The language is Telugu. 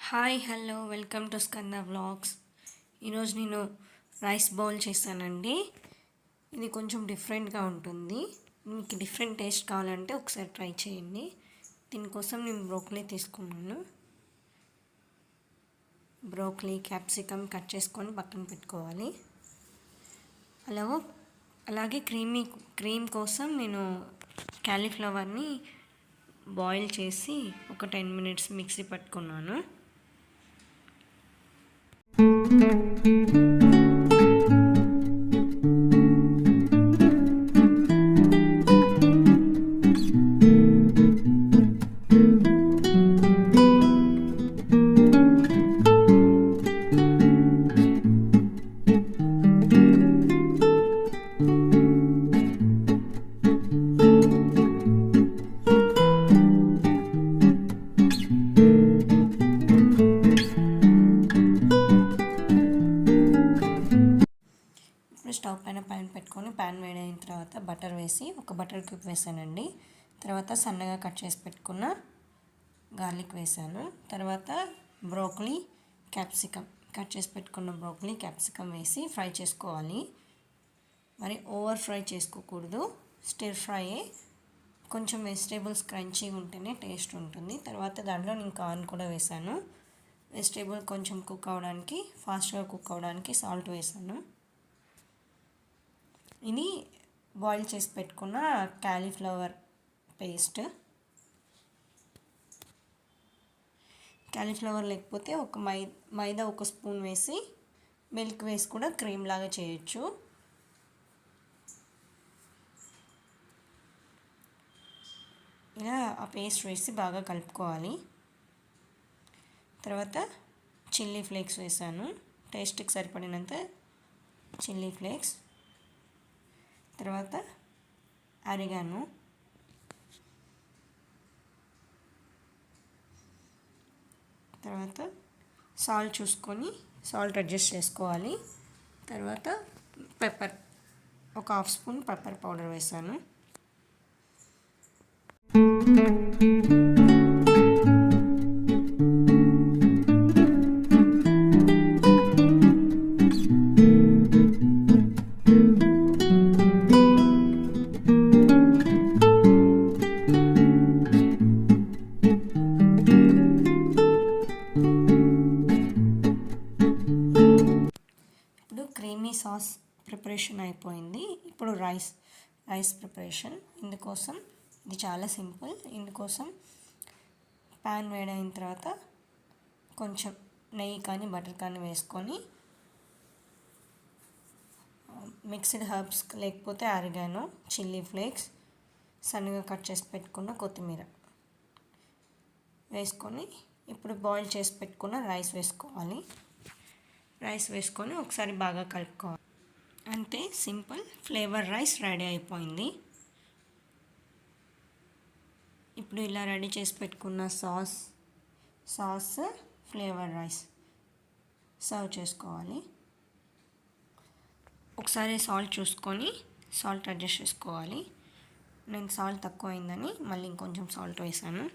Hi hello welcome to Skanda vlogs. ఈరోజు నేను రైస్ బౌల్ చేశానండి. ఇది కొంచెం డిఫరెంట్గా ఉంటుంది. మీకు డిఫరెంట్ టేస్ట్ కావాలంటే ఒకసారి ట్రై చేయండి. దీనికోసం నేను బ్రోకలీ తీసుకున్నాను. బ్రోకలీ క్యాప్సికమ్ కట్ చేసుకొని పక్కన పెట్టుకోవాలి. అలాగే క్రీమ్ కోసం నేను క్యాలీఫ్లవర్ని బాయిల్ చేసి ఒక 10 మినిట్స్ మిక్సీ పట్టుకున్నాను. స్టవ్ పైన ప్యాన్ పెట్టుకొని ప్యాన్ వేడైన తర్వాత బటర్ వేసి ఒక బటర్ క్యూబ్ వేసానండి. తర్వాత సన్నగా కట్ చేసి పెట్టుకున్న గార్లిక్ వేసాను. తర్వాత బ్రోకలీ క్యాప్సికమ్ కట్ చేసి పెట్టుకున్న బ్రోకలీ క్యాప్సికమ్ వేసి ఫ్రై చేసుకోవాలి. మరి ఓవర్ ఫ్రై చేసుకోకూడదు, స్టిర్ ఫ్రై. కొంచెం వెజిటేబుల్స్ క్రంచీగా ఉంటేనే టేస్ట్ ఉంటుంది. తర్వాత దాంట్లో నేను కార్న్ కూడా వేసాను. వెజిటేబుల్ కొంచెం ఫాస్ట్గా కుక్ అవ్వడానికి సాల్ట్ వేసాను. ఇది బాయిల్ చేసి పెట్టుకున్న క్యాలీఫ్లవర్ పేస్ట్. క్యాలీఫ్లవర్ లేకపోతే ఒక మైదా ఒక స్పూన్ వేసి మిల్క్ వేసి కూడా క్రీమ్ లాగా చేయొచ్చు. ఇలా ఆ పేస్ట్ వేసి బాగా కలుపుకోవాలి. తర్వాత చిల్లీ ఫ్లేక్స్ వేసాను, టేస్ట్కి సరిపడినంత చిల్లీ ఫ్లేక్స్. తర్వాత ఆరిగానో, తర్వాత సాల్ట్ చూసుకొని సాల్ట్ అడ్జస్ట్ చేసుకోవాలి. తర్వాత పెప్పర్ ఒక హాఫ్ స్పూన్ పెప్పర్ పౌడర్ వేసాను. క్రీమీ సాస్ ప్రిపరేషన్ అయిపోయింది. ఇప్పుడు రైస్ ప్రిపరేషన్. ఇందుకోసం ఇది చాలా సింపుల్. ఇందుకోసం ప్యాన్ వేడైన తర్వాత కొంచెం నెయ్యి కానీ బటర్ కానీ వేసుకొని మిక్స్డ్ హర్బ్స్ లేకపోతే ఆరిగానో, చిల్లీ ఫ్లేక్స్, సన్నగా కట్ చేసి పెట్టుకున్న కొత్తిమీర వేసుకొని ఇప్పుడు బాయిల్ చేసి పెట్టుకున్న రైస్ వేసుకొని ఒకసారి బాగా కలుపుకోవాలి. అంతే, సింపుల్ ఫ్లేవర్ రైస్ రెడీ అయిపోయింది. ఇప్పుడు ఇలా రెడీ చేసి పెట్టుకున్న సాస్ ఫ్లేవర్ రైస్ సర్వ్ చేసుకోవాలి. ఒకసారి సాల్ట్ చూసుకొని సాల్ట్ అడ్జస్ట్ చేసుకోవాలి. నేను సాల్ట్ తక్కువ అయిందని మళ్ళీ ఇంకొంచెం సాల్ట్ వేసాను.